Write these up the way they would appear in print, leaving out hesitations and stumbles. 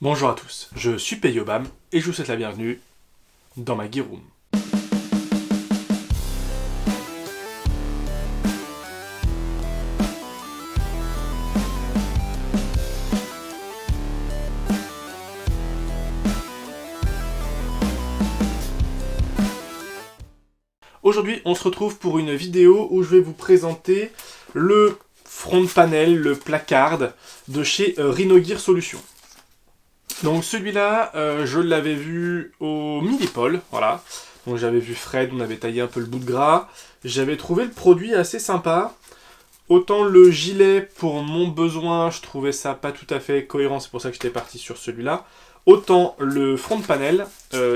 Bonjour à tous, je suis Peyobam et je vous souhaite la bienvenue dans ma Gear Room. Aujourd'hui, on se retrouve pour une vidéo où je vais vous présenter le front panel, le placard de chez Rhino Gear Solutions. Donc celui-là, je l'avais vu au Millipol, voilà. Donc j'avais vu Fred, on avait taillé un peu le bout de gras. J'avais trouvé le produit assez sympa. Autant le gilet, pour mon besoin, je trouvais ça pas tout à fait cohérent, c'est pour ça que j'étais parti sur celui-là. Autant le front panel,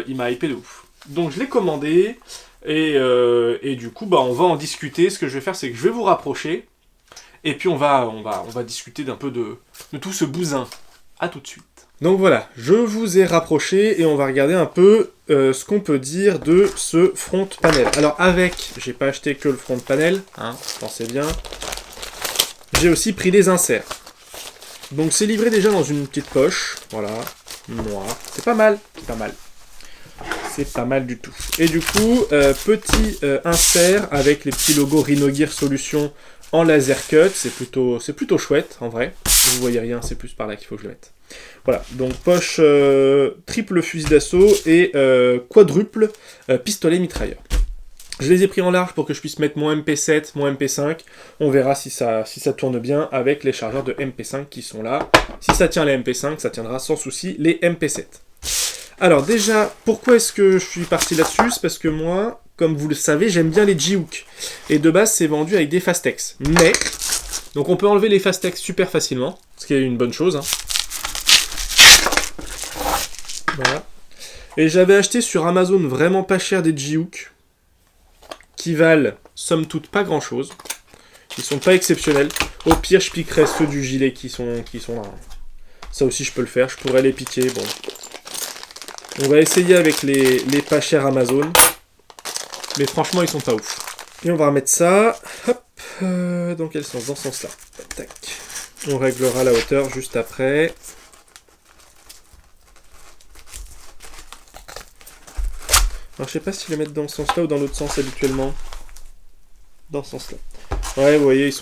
il m'a hypé de ouf. Donc je l'ai commandé, et du coup, on va en discuter. Ce que je vais faire, c'est que je vais vous rapprocher, et puis on va discuter d'un peu de tout ce bousin. A tout de suite. Donc voilà, je vous ai rapproché et on va regarder un peu ce qu'on peut dire de ce front panel. Alors j'ai pas acheté que le front panel, hein, pensez bien. J'ai aussi pris les inserts. Donc c'est livré déjà dans une petite poche, voilà, noire. C'est pas mal, c'est pas mal du tout. Et du coup, petit insert avec les petits logos Rhino Gear Solutions en laser cut, c'est plutôt chouette en vrai. Vous voyez rien, c'est plus par là qu'il faut que je le mette. Voilà, donc poche triple fusil d'assaut et quadruple pistolet mitrailleur. Je les ai pris en large pour que je puisse mettre mon MP7, mon MP5. On verra si ça tourne bien avec les chargeurs de MP5 qui sont là. Si ça tient les MP5, ça tiendra sans souci les MP7. Alors déjà, pourquoi est-ce que je suis parti là-dessus? C'est parce que moi, comme vous le savez, j'aime bien les G-Hook. Et de base, c'est vendu avec des Fastex. Mais, donc on peut enlever les Fastex super facilement, ce qui est une bonne chose, hein. Voilà. Et j'avais acheté sur Amazon vraiment pas cher des G-Hook qui valent somme toute pas grand chose. Ils sont pas exceptionnels. Au pire, je piquerai ceux du gilet qui sont là. Ça aussi, je peux le faire. Je pourrais les piquer. Bon. On va essayer avec les pas chers Amazon. Mais franchement, ils sont pas ouf. Et on va remettre ça. Hop. Dans quel sens? Dans ce sens-là. Tac. On réglera la hauteur juste après. Alors je sais pas si le mettre dans ce sens-là ou dans l'autre sens habituellement. Dans ce sens-là. Ouais, vous voyez, ils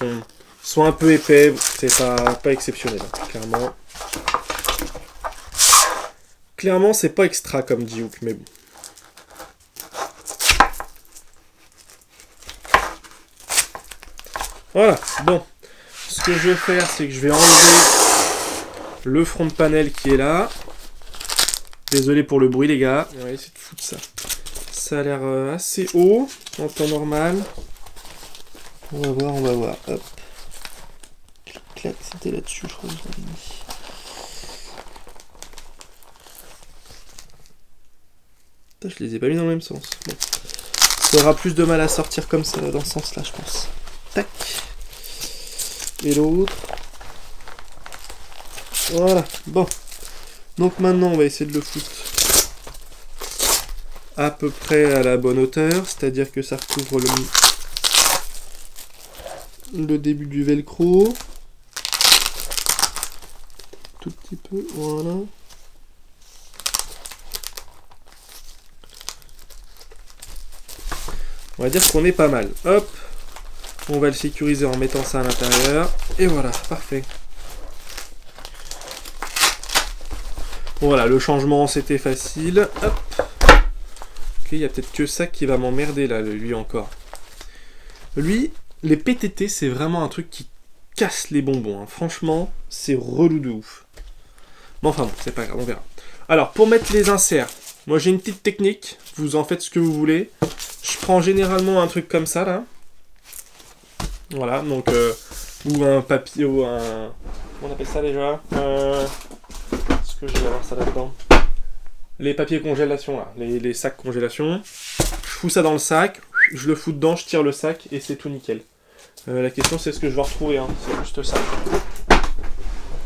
sont un peu épais, c'est pas exceptionnel, hein, clairement. Clairement, c'est pas extra comme G-Hook, mais bon. Voilà, bon. Ce que je vais faire, c'est que je vais enlever le front panel qui est là. Désolé pour le bruit, les gars. On va essayer de foutre ça. Ça a l'air assez haut, en temps normal. On va voir. Hop. Clac, c'était là-dessus, je crois que je l'avais mis. Putain, je les ai pas mis dans le même sens. Bon. Ça aura plus de mal à sortir comme ça, dans ce sens-là, je pense. Tac. Et l'autre. Voilà, bon. Donc maintenant, on va essayer de le foutre à peu près à la bonne hauteur, c'est-à-dire que ça recouvre le début du velcro. Tout petit peu, voilà. On va dire qu'on est pas mal. Hop, on va le sécuriser en mettant ça à l'intérieur. Et voilà, parfait. Voilà, le changement c'était facile. Hop. Ok, il y a peut-être que ça qui va m'emmerder là, lui encore. Lui, les PTT, c'est vraiment un truc qui casse les bonbons, hein. Franchement, c'est relou de ouf. Bon, enfin bon, c'est pas grave, on verra. Alors, pour mettre les inserts, moi j'ai une petite technique. Vous en faites ce que vous voulez. Je prends généralement un truc comme ça, là. Voilà, donc... ou un papier, ou un... Comment on appelle ça déjà Est-ce que je vais avoir ça là-dedans? Les papiers congélation, là. Les sacs congélation. Je fous ça dans le sac. Je le fous dedans, je tire le sac, et c'est tout nickel. La question, c'est ce que je vais retrouver, hein. C'est juste ça.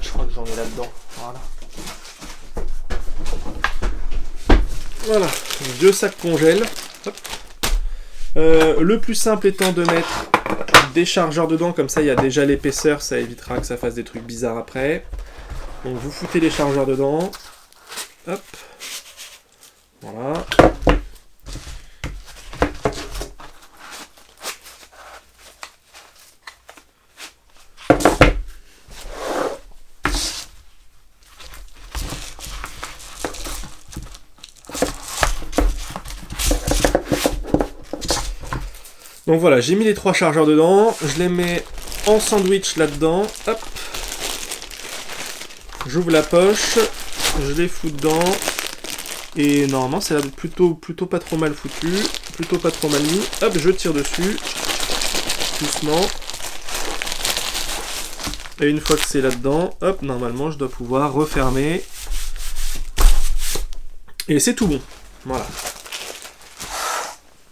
Je crois que j'en ai là-dedans. Voilà. Voilà. Deux sacs congèlent. Hop. Le plus simple étant de mettre des chargeurs dedans, comme ça il y a déjà l'épaisseur, ça évitera que ça fasse des trucs bizarres après. Donc vous foutez les chargeurs dedans. hop. Voilà. Donc voilà, j'ai mis les 3 chargeurs dedans, je les mets en sandwich là-dedans, hop. J'ouvre la poche, je les fous dedans, et normalement c'est plutôt pas trop mal foutu, plutôt pas trop mal mis. Hop, je tire dessus, doucement. Et une fois que c'est là-dedans, hop, normalement je dois pouvoir refermer. Et c'est tout bon, voilà.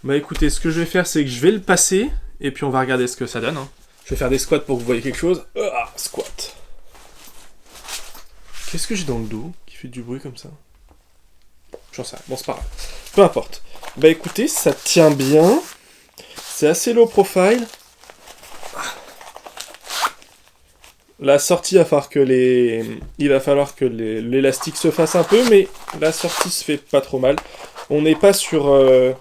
Bah écoutez, ce que je vais faire, c'est que je vais le passer, et puis on va regarder ce que ça donne. Hein. Je vais faire des squats pour que vous voyez quelque chose. Ah, squat. Qu'est-ce que j'ai dans le dos qui fait du bruit comme ça? J'en sais rien, bon c'est pas grave. Peu importe. Bah écoutez, ça tient bien. C'est assez low profile. La sortie, il va falloir que l'élastique se fasse un peu, mais la sortie se fait pas trop mal. On n'est pas sur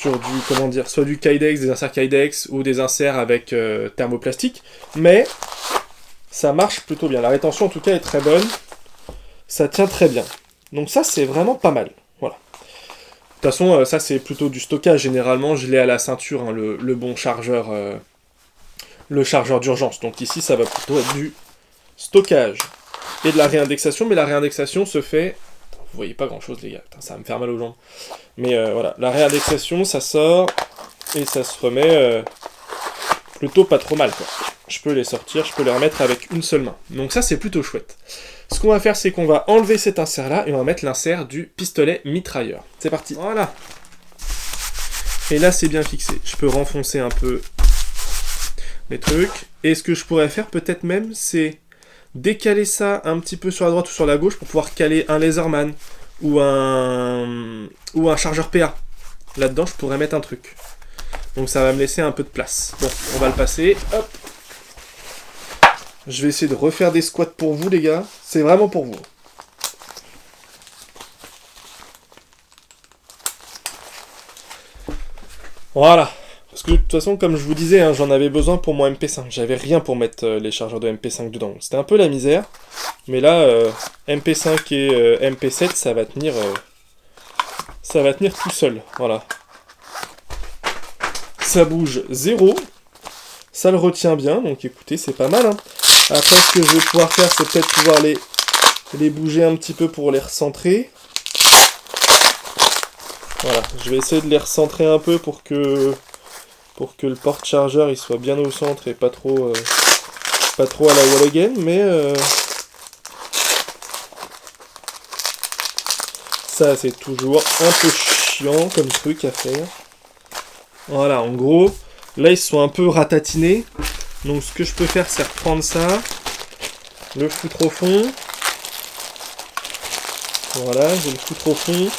du, comment dire, soit du Kydex, des inserts Kydex, ou des inserts avec thermoplastique, mais ça marche plutôt bien. La rétention en tout cas est très bonne, ça tient très bien. Donc ça c'est vraiment pas mal, voilà. De toute façon, ça c'est plutôt du stockage, généralement je l'ai à la ceinture, hein, le bon chargeur, le chargeur d'urgence. Donc ici ça va plutôt être du stockage et de la réindexation, mais la réindexation se fait... Vous voyez pas grand chose les gars, putain, ça va me faire mal aux jambes. Mais voilà, la réindexation ça sort et ça se remet plutôt pas trop mal quoi. Je peux les sortir, je peux les remettre avec une seule main. Donc ça c'est plutôt chouette. Ce qu'on va faire c'est qu'on va enlever cet insert là et on va mettre l'insert du pistolet mitrailleur. C'est parti, voilà. Et là c'est bien fixé. Je peux renfoncer un peu les trucs. Et ce que je pourrais faire peut-être même c'est décaler ça un petit peu sur la droite ou sur la gauche pour pouvoir caler un laserman ou un chargeur PA. Là-dedans, je pourrais mettre un truc. Donc ça va me laisser un peu de place. Bon, on va le passer. Hop. Je vais essayer de refaire des squats pour vous, les gars. C'est vraiment pour vous. Voilà. Parce que de toute façon, comme je vous disais, hein, j'en avais besoin pour mon MP5. J'avais rien pour mettre les chargeurs de MP5 dedans. C'était un peu la misère. Mais là, MP5 et MP7, ça va tenir tout seul. Voilà. Ça bouge 0. Ça le retient bien. Donc écoutez, c'est pas mal. Hein. Après, ce que je vais pouvoir faire, c'est peut-être pouvoir les bouger un petit peu pour les recentrer. Voilà. Je vais essayer de les recentrer un peu pour que le porte-chargeur il soit bien au centre et pas trop à la wall again, mais ça c'est toujours un peu chiant comme truc à faire. Voilà, en gros, là ils sont un peu ratatinés, donc ce que je peux faire c'est reprendre ça, le foutre au fond. Voilà, je vais le foutre au fond.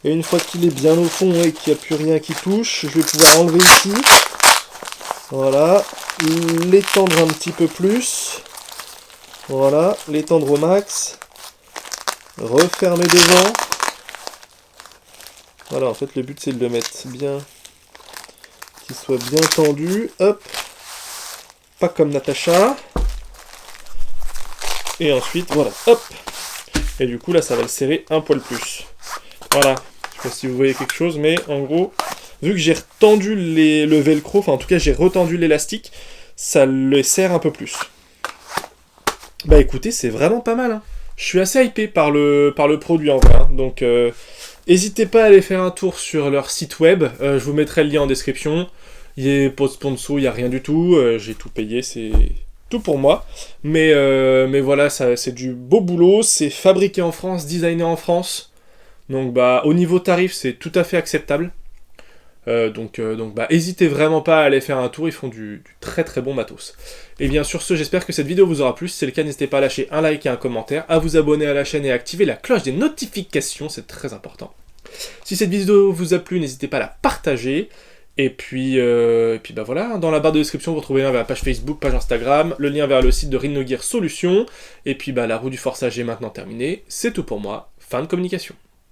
Et une fois qu'il est bien au fond et qu'il n'y a plus rien qui touche, je vais pouvoir enlever ici. Voilà. L'étendre un petit peu plus. Voilà. L'étendre au max. Refermer devant. Voilà, en fait le but c'est de le mettre bien, qu'il soit bien tendu. Hop. Pas comme Natacha. Et ensuite, voilà. Hop. Et du coup là ça va le serrer un poil plus. Voilà. Je sais pas si vous voyez quelque chose, mais en gros, vu que j'ai retendu le velcro, enfin en tout cas j'ai retendu l'élastique, ça le serre un peu plus. Bah écoutez, c'est vraiment pas mal. Hein. Je suis assez hypé par le produit en vrai. Hein. Donc n'hésitez pas à aller faire un tour sur leur site web. Je vous mettrai le lien en description. Il n'y a pas de sponsor, il n'y a rien du tout. J'ai tout payé, c'est tout pour moi. Mais voilà, c'est du beau boulot. C'est fabriqué en France, designé en France. Donc bah au niveau tarif c'est tout à fait acceptable. Donc n'hésitez vraiment pas à aller faire un tour, ils font du très très bon matos. Et bien sur ce, j'espère que cette vidéo vous aura plu. Si c'est le cas, n'hésitez pas à lâcher un like et un commentaire, à vous abonner à la chaîne et à activer la cloche des notifications, c'est très important. Si cette vidéo vous a plu, n'hésitez pas à la partager. Et puis bah voilà, dans la barre de description vous retrouvez le lien vers la page Facebook, page Instagram, le lien vers le site de Rhino Gear Solutions, et puis bah la roue du forçage est maintenant terminée, c'est tout pour moi, fin de communication.